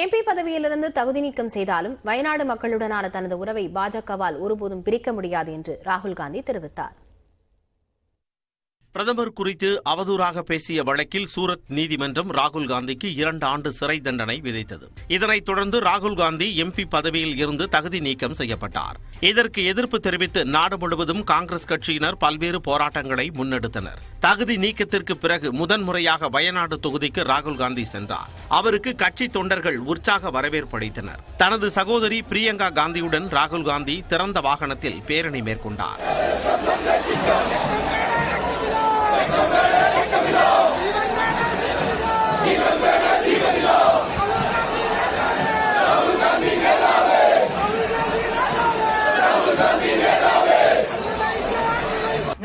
MP பதவியிலிருந்து தகுதி நீக்கம் செய்தாலும் வயநாடு மக்களுடனான தனது உறவை பாஜகவால் ஒருபோதும் பிரிக்க முடியாது என்று ராகுல் காந்தி தெரிவித்தார். பிரதமர் குறித்து அவதூறாக பேசிய வழக்கில் சூரத் நீதிமன்றம் ராகுல் காந்திக்கு 2 ஆண்டு சிறை தண்டனை விதித்தது. இதனைத் தொடர்ந்து ராகுல் காந்தி எம்பி பதவியில் இருந்து தகுதி நீக்கம் செய்யப்பட்டார். இதற்கு எதிர்ப்பு தெரிவித்து நாடு முழுவதும் காங்கிரஸ் கட்சியினர் பல்வேறு போராட்டங்களை முன்னெடுத்தனர். தகுதி நீக்கத்திற்கு பிறகு முதன்முறையாக வயநாடு தொகுதிக்கு ராகுல் காந்தி சென்றார். அவருக்கு கட்சி தொண்டர்கள் உற்சாக வரவேற்பு அளித்தனர். தனது சகோதரி பிரியங்கா காந்தியுடன் ராகுல் காந்தி திறந்த வாகனத்தில் பேரணி மேற்கொண்டார்.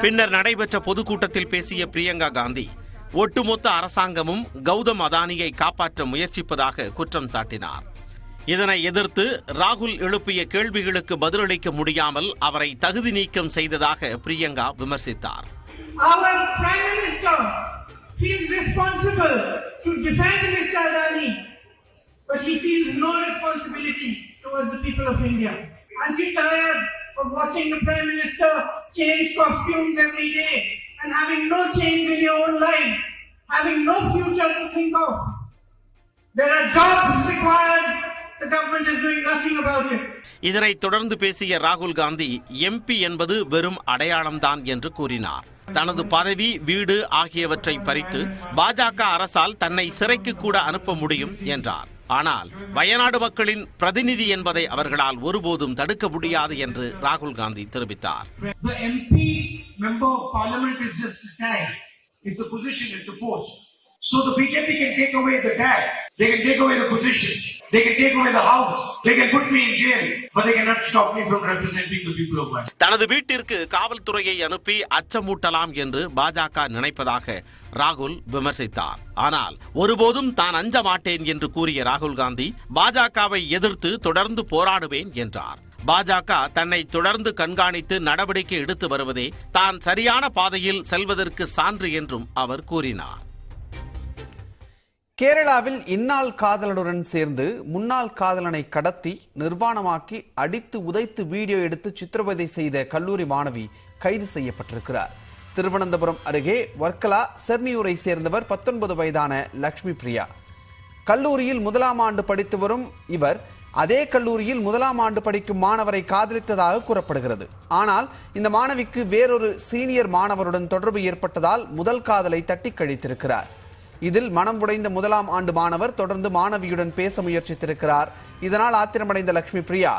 பின்னர் நடைபெற்ற பொதுக்கூட்டத்தில் பேசிய பிரியங்கா காந்தி ஒட்டுமொத்த அரசாங்கமும் கௌதம் அதானியை காப்பாற்ற முயற்சிப்பதாக குற்றம் சாட்டினார். இதனை எதிர்த்து ராகுல் எழுப்பிய கேள்விகளுக்கு பதிலளிக்க முடியாமல் அவரை தகுதி நீக்கம் செய்ததாக பிரியங்கா விமர்சித்தார். Our Prime Minister feels responsible to defend Mr. Adani, but he feels no responsibility towards the people of India. Aren't you tired of watching the Prime Minister change costumes every day and having no change in your own life, having no future to think of? There are jobs required. The government is doing nothing about it. இதனைத் தொடர்ந்து பேசிய ராகுல் Gandhi MP என்பது வெறும் அடையாளம்தான் என்று கூறினார். தனது பதவி, வீடு ஆகியவற்றை பறித்து பாஜக அரசால் தன்னை சிறைக்கு கூட அனுப்ப முடியும் என்றார். ஆனால் வயநாடு மக்களின் பிரதிநிதி என்பதை அவர்களால் ஒருபோதும் தடுக்க முடியாது என்று ராகுல் காந்தி தெரிவித்தார். The MP member of parliament is just a tag. It's a position, it's a post. So the BJP can take away the tag, they can take away the position, they can take away the house, they can put me in jail, but they cannot stop me from representing the people of West. தனது வீட்டிற்கு காவல்துறையை அனுப்பி அச்சமூட்டலாம் என்று பாஜக நினைப்பதாக ராகுல் விமர்சித்தார். ஆனால் ஒருபோதும் தான் அஞ்ச மாட்டேன் என்று கூறிய ராகுல் காந்தி பாஜகவை எதிர்த்து தொடர்ந்து போராடுவேன் என்றார். பாஜக தன்னை தொடர்ந்து கண்காணித்து நடவடிக்கை எடுத்து வருவதே தான் சரியான பாதையில் செல்வதற்கு சான்று என்றும் அவர் கூறினார். கேரளாவில் இந்நாள் காதலனுடன் சேர்ந்து முன்னாள் காதலனை கடத்தி நிர்வாணமாக்கி அடித்து உதைத்து வீடியோ எடுத்து சித்திரவதை செய்த கல்லூரி மாணவி கைது செய்யப்பட்டிருக்கிறார். திருவனந்தபுரம் அருகே வர்க்கலா செர்னியூரை சேர்ந்தவர் 19 வயதான லட்சுமி பிரியா. கல்லூரியில் 1ஆம் ஆண்டு படித்து வரும் இவர் அதே கல்லூரியில் 1ஆம் ஆண்டு படிக்கும் மாணவரை காதலித்ததாக கூறப்படுகிறது. ஆனால் இந்த மாணவிக்கு வேறொரு சீனியர் மாணவருடன் தொடர்பு ஏற்பட்டதால் முதல் காதலை தட்டி கழித்திருக்கிறார். இதில் மனம் உடைந்த 1ஆம் ஆண்டு மாணவர் தொடர்ந்து மாணவியுடன் பேச முயற்சித்திருக்கிறார். இதனால் ஆத்திரமடைந்த லட்சுமி பிரியா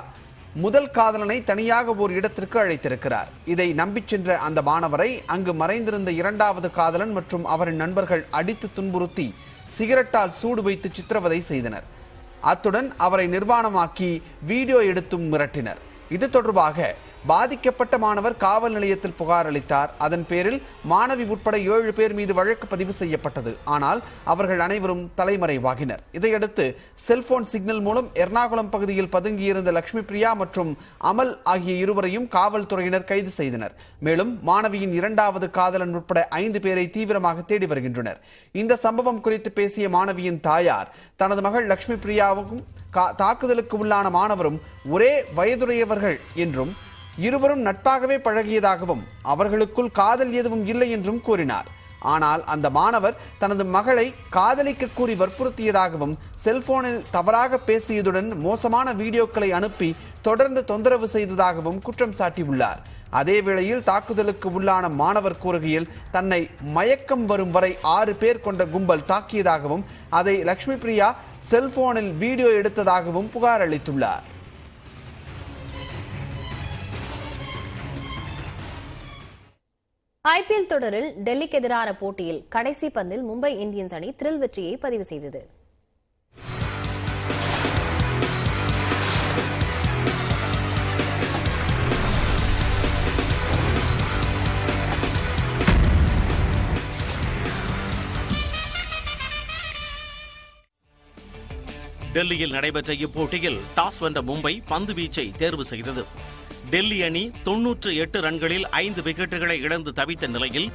முதல் காதலனை தனியாக ஒரு இடத்திற்கு அழைத்திருக்கிறார். இதை நம்பிச் சென்ற அந்த மாணவரை அங்கு மறைந்திருந்த 2வது காதலன் மற்றும் அவரின் நண்பர்கள் அடித்து துன்புறுத்தி சிகரெட்டால் சூடு வைத்து சித்திரவதை செய்தனர். அத்துடன் அவரை நிர்வாணமாக்கி வீடியோ எடுத்தும் மிரட்டினர். இது தொடர்பாக பாதிக்கப்பட்ட மாணவர் காவல் நிலையத்தில் புகார் அளித்தார். அதன் பேரில் மாணவி உட்பட 7 பேர் மீது வழக்கு பதிவு செய்யப்பட்டது. ஆனால் அவர்கள் அனைவரும் தலைமறைவாகினர். இதையடுத்து செல்போன் சிக்னல் மூலம் எர்ணாகுளம் பகுதியில் பதுங்கியிருந்த லட்சுமி பிரியா மற்றும் அமல் ஆகிய இருவரையும் காவல்துறையினர் கைது செய்தனர். மேலும் மாணவியின் 2வது காதலன் உட்பட 5 பேரை தீவிரமாக தேடி வருகின்றனர். இந்த சம்பவம் குறித்து பேசிய மாணவியின் தாயார் தனது மகள் லட்சுமி பிரியாவுக்கும் தாக்குதலுக்கு உள்ளான மாணவரும் ஒரே வயதுடையவர்கள் என்றும் இருவரும் நட்பாகவே பழகியதாகவும் அவர்களுக்குள் காதல் எதுவும் இல்லை என்றும் கூறினார். ஆனால் அந்த மாணவர் தனது மகளை காதலிக்க கூறி வற்புறுத்தியதாகவும் செல்போனில் தவறாக பேசியதுடன் மோசமான வீடியோக்களை அனுப்பி தொடர்ந்து தொந்தரவு செய்ததாகவும் குற்றம் சாட்டியுள்ளார். அதேவேளையில் தாக்குதலுக்கு உள்ளான மாணவர் கூறுகையில் தன்னை மயக்கம் வரும் வரை 6 பேர் கொண்ட கும்பல் தாக்கியதாகவும் அதை லட்சுமி பிரியா செல்போனில் வீடியோ எடுத்ததாகவும் புகார் அளித்துள்ளார். IPL தொடரில் டெல்லிக்கு எதிரான போட்டியில் கடைசி பந்தில் மும்பை இந்தியன்ஸ் அணி த்ரில் வெற்றியை பதிவு செய்தது. டெல்லியில் நடைபெற்ற இப்போட்டியில் டாஸ் வென்ற மும்பை பந்து வீச்சை தேர்வு செய்தது. டெல்லி அணி 98 ரன்களில் 5 விக்கெட்டுகளை இழந்து தவித்த நிலையில்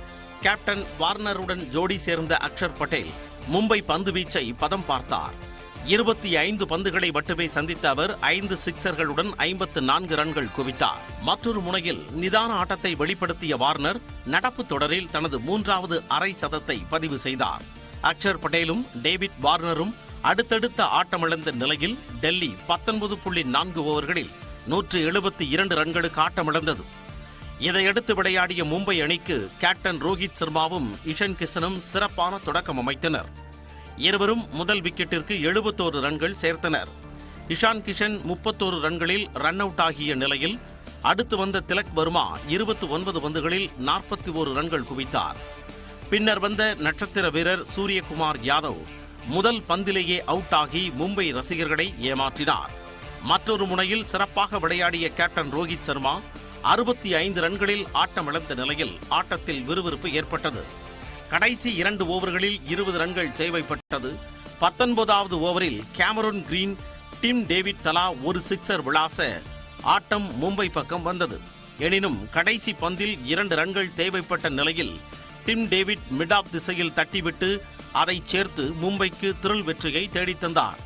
கேப்டன் வார்னருடன் ஜோடி சேர்ந்த அக்ஷர் பட்டேல் மும்பை பந்து வீச்சை பதம் பார்த்தார். 25 பந்துகளை மட்டுமே சந்தித்த அவர் 5 சிக்சர்களுடன் 54 ரன்கள் குவித்தார். மற்றொரு முனையில் நிதான ஆட்டத்தை வெளிப்படுத்திய வார்னர் நடப்பு தொடரில் தனது 3வது அரை சதத்தை பதிவு செய்தார். அக்ஷர் பட்டேலும் டேவிட் வார்னரும் அடுத்தடுத்த ஆட்டமிழந்த நிலையில் டெல்லி 19.4 ஓவர்களில் 172 ரன்களுக்கு ஆட்டமிழந்தது. இதையடுத்து விளையாடிய மும்பை அணிக்கு கேப்டன் ரோஹித் சர்மாவும் இஷன் கிஷனும் சிறப்பான தொடக்கம் அமைத்தனர். இருவரும் முதல் விக்கெட்டிற்கு 71 ரன்கள் சேர்த்தனர். இஷான் கிஷன் 31 ரன்களில் ரன் அவுட் ஆகிய நிலையில் அடுத்து வந்த திலக் வர்மா 29 பந்துகளில் 41 ரன்கள் குவித்தார். பின்னர் வந்த நட்சத்திர வீரர் சூரியகுமார் யாதவ் முதல் பந்திலேயே அவுட் ஆகி மும்பை ரசிகர்களை ஏமாற்றினார். மற்றொரு முனையில் சிறப்பாக விளையாடிய கேப்டன் ரோஹித் சர்மா 65 ரன்களில் ஆட்டமிழந்த நிலையில் ஆட்டத்தில் விறுவிறுப்பு ஏற்பட்டது. கடைசி 2 ஓவர்களில் 20 ரன்கள் தேவைப்பட்டது. 19வது ஓவரில் கேமரூன் கிரீன், டிம் டேவிட் தலா ஒரு சிக்சர் விளாச ஆட்டம் மும்பை பக்கம் வந்தது. எனினும் கடைசி பந்தில் 2 ரன்கள் தேவைப்பட்ட நிலையில் டிம் டேவிட் மிட் ஆஃப் திசையில் தட்டிவிட்டு அதை சேர்த்து மும்பைக்கு திரில் வெற்றியை தேடித்தந்தார்.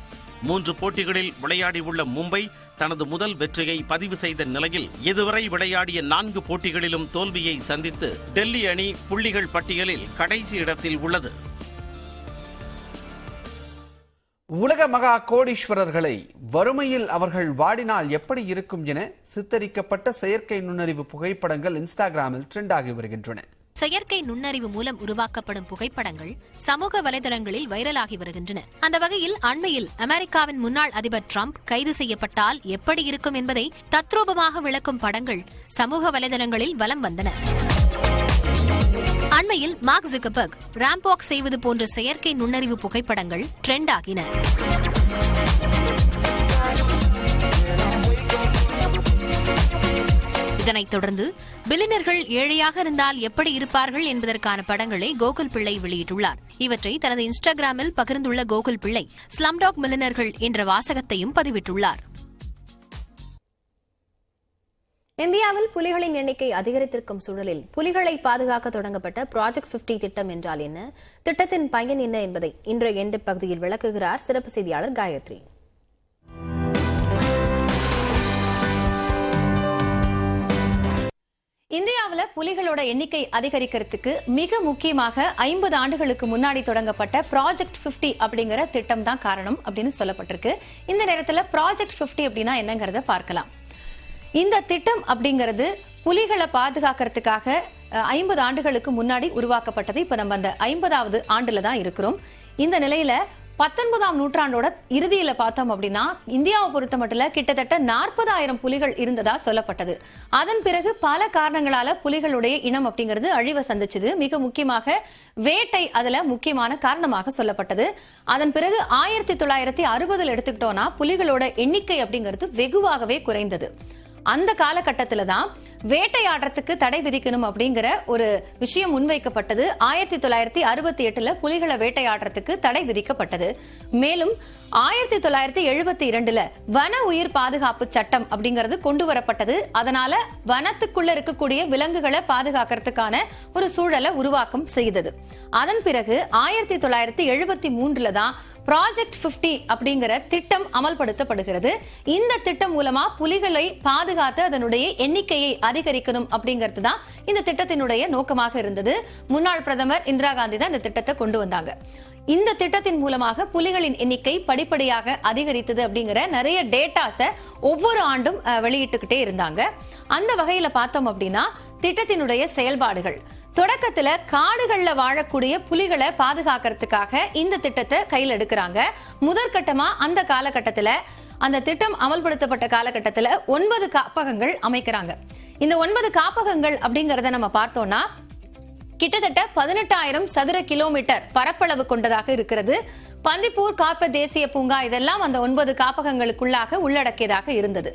3 போட்டிகளில் விளையாடியுள்ள மும்பை தனது முதல் வெற்றியை பதிவு செய்த நிலையில் இதுவரை விளையாடிய 4 போட்டிகளிலும் தோல்வியை சந்தித்து டெல்லி அணி புள்ளிகள் பட்டியலில் கடைசி இடத்தில் உள்ளது. உலக மகா கோடீஸ்வரர்களை வறுமையில் அவர்கள் வாடினால் எப்படி இருக்கும் என சித்தரிக்கப்பட்ட செயற்கை நுண்ணறிவு புகைப்படங்கள் இன்ஸ்டாகிராமில் ட்ரெண்ட் ஆகி வருகின்றன. செயற்கை நுண்ணறிவு மூலம் உருவாக்கப்படும் புகைப்படங்கள் சமூக வலைதளங்களில் வைரலாகி வருகின்றன. அந்த வகையில் அண்மையில் அமெரிக்காவின் முன்னாள் அதிபர் டிரம்ப் கைது செய்யப்பட்டால் எப்படி இருக்கும் என்பதை தத்ரூபமாக விளக்கும் படங்கள் சமூக வலைதளங்களில் வலம் வந்தன. அண்மையில் மார்க் ஜுக்கர்பர்க் ராம்ப் வாக் செய்வது போன்ற செயற்கை நுண்ணறிவு புகைப்படங்கள் ட்ரெண்ட் ஆகின. இதனைத் தொடர்ந்து பில்லியனர்கள் ஏழையாக இருந்தால் எப்படி இருப்பார்கள் என்பதற்கான படங்களை கோகுல் பிள்ளை வெளியிட்டுள்ளார். இவற்றை தனது இன்ஸ்டாகிராமில் பகிர்ந்துள்ள கோகுல் பிள்ளை ஸ்லம்டாக் மில்லியனர்கள் என்ற வாசகத்தையும் பதிவிட்டுள்ளார். இந்தியாவில் புலிகளின் எண்ணிக்கை அதிகரித்திருக்கும் சூழலில் புலிகளை பாதுகாக்க தொடங்கப்பட்ட ப்ராஜெக்ட் 50 திட்டம் என்றால் என்ன, திட்டத்தின் பயன் என்ன என்பதை இன்றைய எந்த பகுதியில் விளக்குகிறார் சிறப்பு செய்தியாளர் காயத்ரி. இந்தியாவில் புலிகளோட எண்ணிக்கை அதிகரிக்கிறதுக்கு மிக முக்கியமாக 50 ஆண்டுகளுக்கு முன்னாடி தொடங்கப்பட்ட ப்ராஜெக்ட் 50 அப்படிங்கிற திட்டம் தான் காரணம் அப்படின்னு சொல்லப்பட்டிருக்கு. இந்த நேரத்தில் ப்ராஜெக்ட் 50 அப்படின்னா என்னங்கறத பார்க்கலாம். இந்த திட்டம் அப்படிங்கிறது புலிகளை பாதுகாக்கிறதுக்காக 50 ஆண்டுகளுக்கு முன்னாடி உருவாக்கப்பட்டது. இப்ப நம்ம அந்த 50வது ஆண்டுல தான் இருக்கிறோம். இந்த நிலையில 19ஆம் நூற்றாண்டோட இறுதியில பார்த்தோம் அப்படின்னா இந்தியாவை பொறுத்த மட்டும் கிட்டத்தட்ட 40,000 புலிகள் இருந்ததா சொல்லப்பட்டது. அதன் பிறகு பல காரணங்களால புலிகளுடைய இனம் அப்படிங்கிறது அழிவை சந்திச்சது. மிக முக்கியமாக வேட்டை அதுல முக்கியமான காரணமாக சொல்லப்பட்டது. அதன் பிறகு 1960 எடுத்துக்கிட்டோம்னா புலிகளோட எண்ணிக்கை அப்படிங்கிறது வெகுவாகவே குறைந்தது. அந்த காலகட்டத்துல தான் வேட்டையாடுறதுக்கு தடை விதிக்கணும் அப்படிங்கிற ஒரு விஷயம் முன்வைக்கப்பட்டது. 1968 புலிகளை வேட்டையாடுறதுக்கு தடை விதிக்கப்பட்டது. மேலும் 1972 வன உயிர் பாதுகாப்பு சட்டம் அப்படிங்கிறது கொண்டு வரப்பட்டது. அதனால வனத்துக்குள்ள இருக்கக்கூடிய விலங்குகளை பாதுகாக்கிறதுக்கான ஒரு சூழலை உருவாக்கம் செய்தது. அதன் பிறகு 1973 தான் ப்ராஜெக்ட் 50 அப்படிங்கிற திட்டம் அமல்படுத்தப்படுகிறது. இந்த திட்டம் மூலமா புலிகளை பாதுகாத்து அதனுடைய எண்ணிக்கையை அதிகரிக்கணும் அப்படிங்கிறது தான் இந்த திட்டத்தினுடைய நோக்கமாக இருந்தது. முன்னாள் பிரதமர் இந்திரா காந்தி தான் இந்த திட்டத்தை கொண்டு வந்தாங்க. இந்த திட்டத்தின் மூலமாக புலிகளின் எண்ணிக்கை படிப்படியாக அதிகரித்தது அப்படிங்கிற நிறைய டேட்டாஸை ஒவ்வொரு ஆண்டும் வெளியிட்டுக்கிட்டே இருந்தாங்க. அந்த வகையில பார்த்தோம் அப்படின்னா திட்டத்தினுடைய செயல்பாடுகள் தொடக்கத்துல காடுகள்ல வாழக்கூடிய புலிகளை பாதுகாக்கிறதுக்காக இந்த திட்டத்தை கையில் எடுக்கிறாங்க. முதற்கட்டமா அந்த காலகட்டத்துல அந்த திட்டம் அமல்படுத்தப்பட்ட காலகட்டத்துல 9 காப்பகங்கள் அமைக்கிறாங்க. இந்த 9 காப்பகங்கள் அப்படிங்கறத நம்ம பார்த்தோம்னா கிட்டத்தட்ட 18,000 சதுர கிலோமீட்டர் பரப்பளவு கொண்டதாக இருக்கிறது. பந்திப்பூர் காப்ப தேசிய பூங்கா இதெல்லாம் அந்த 9 காப்பகங்களுக்குள்ளாக உள்ளடக்கியதாக இருந்தது.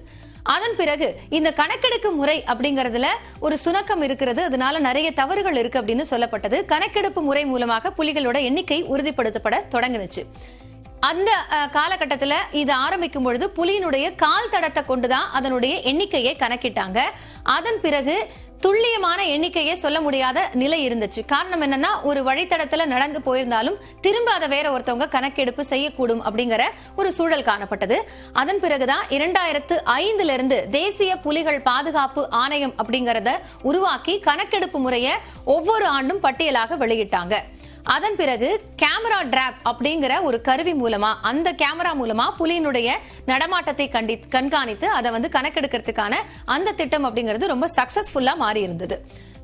அதன் பிறகு இந்த கணக்கெடுப்பு முறை அப்படிங்கறதுல ஒரு சுணக்கம் இருக்கிறது. அதனால நிறைய தவறுகள் இருக்கு அப்படின்னு சொல்லப்பட்டது. கணக்கெடுப்பு முறை மூலமாக புலிகளோட எண்ணிக்கை உறுதிப்படுத்தப்பட தொடங்கினுச்சு. அந்த காலகட்டத்தில் இது ஆரம்பிக்கும் பொழுது புலியினுடைய கால் தடத்தை கொண்டுதான் அதனுடைய எண்ணிக்கையை கணக்கிட்டாங்க. அதன் பிறகு துல்லியமான எண்ணிக்கையே சொல்ல முடியாத நிலை இருந்துச்சு. காரணம் என்னன்னா, ஒரு வழித்தடத்துல நடந்து போயிருந்தாலும் திரும்ப அதை வேற ஒருத்தவங்க கணக்கெடுப்பு செய்யக்கூடும் அப்படிங்கிற ஒரு சூழல் காணப்பட்டது. அதன் பிறகுதான் 2005 இருந்து தேசிய புலிகள் பாதுகாப்பு ஆணையம் அப்படிங்கறத உருவாக்கி கணக்கெடுப்பு முறையை ஒவ்வொரு ஆண்டும் பட்டியலாக வெளியிட்டாங்க. அதன் பிறகு கேமரா டிராப் அப்படிங்கிற ஒரு கருவி மூலமா, அந்த கேமரா மூலமா புலியினுடைய நடமாட்டத்தை கண்காணித்து அதை கணக்கெடுக்கிறதுக்கான அந்த திட்டம் அப்படிங்கிறது ரொம்ப சக்சஸ்ஃபுல்லா மாறி இருந்தது.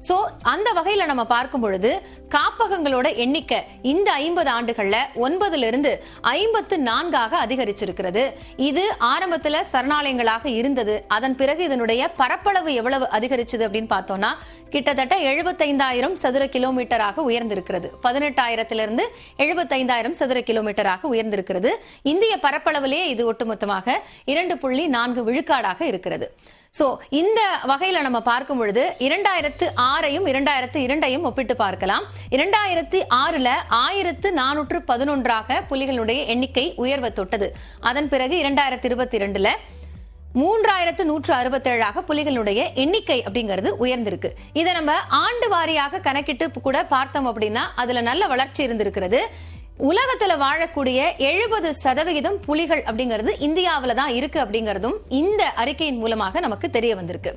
சோ அந்த வகையில நம்ம பார்க்கும் பொழுது காப்பகங்களோட எண்ணிக்கை இந்த 50 ஆண்டுகள்ல 9 54 அதிகரிச்சிருக்கிறது. இது ஆரம்பத்துல சரணாலயங்களாக இருந்தது. அதன் பிறகு இதனுடைய பரப்பளவு எவ்வளவு அதிகரிச்சது அப்படின்னு பார்த்தோம்னா கிட்டத்தட்ட 75,000 சதுர கிலோமீட்டராக உயர்ந்திருக்கிறது. 18,000 75,000 சதுர கிலோமீட்டராக உயர்ந்திருக்கிறது. இந்திய பரப்பளவிலேயே இது ஒட்டுமொத்தமாக 2.4 விழுக்காடாக இருக்கிறது. சோ இந்த வகையில நம்ம பார்க்கும் பொழுது 2006ஐயும் 2002ஐயும் ஒப்பிட்டு பார்க்கலாம். 2006ல 1411 புலிகளுடைய எண்ணிக்கை உயர்வை தொட்டது. அதன் பிறகு 2022ல 3167 புலிகளுடைய எண்ணிக்கை அப்படிங்கிறது உயர்ந்திருக்கு. இதை நம்ம ஆண்டு வாரியாக கணக்கிட்டு கூட பார்த்தோம் அப்படின்னா அதுல நல்ல வளர்ச்சி இருந்திருக்கிறது. உலகத்துல வாழக்கூடிய 70% புலிகள் அப்படிங்கிறது இந்தியாவில தான் இருக்கு அப்படிங்கறதும் இந்த அறிக்கையின் மூலமாக நமக்கு தெரிய வந்திருக்கு.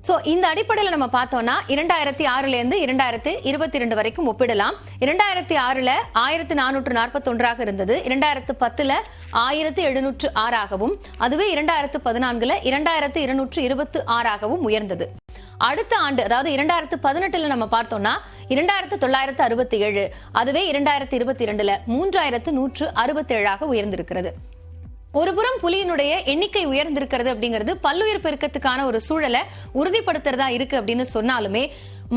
சோ இந்த அடிப்படையில நம்ம பார்த்தோம்னா 2006ல இருந்து 2022 வரைக்கும் ஒப்பிடலாம். 2006ல 1441 இருந்தது. 2010ல 1706 அதுவே 2014ல 2226 உயர்ந்தது. அடுத்த ஆண்டு அதாவது 2018ல நம்ம பார்த்தோம்னா 2967, அதுவே 2022ல 3167 உயர்ந்திருக்கிறது. ஒருபுறம் புலியினுடைய எண்ணிக்கை உயர்ந்திருக்கிறது அப்படிங்கிறது பல்லுயிர் பெருக்கத்துக்கான ஒரு சூழலை உறுதிப்படுத்துறதா இருக்கு அப்படின்னு சொன்னாலுமே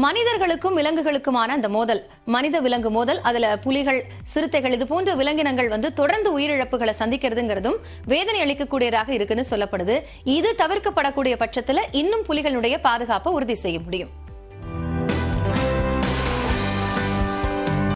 மனிதர்களுக்கும் விலங்குகளுக்குமான அந்த மோதல், மனித விலங்கு மோதல், அதுல புலிகள், சிறுத்தைகள் இது போன்ற விலங்கினங்கள் தொடர்ந்து உயிரிழப்புகளை சந்திக்கிறதுங்கிறதும் வேதனை அளிக்கக்கூடியதாக இருக்குன்னு சொல்லப்படுது. இது தவிர்க்கப்படக்கூடிய பட்சத்துல இன்னும் புலிகளுடைய பாதுகாப்பை உறுதி செய்ய முடியும்.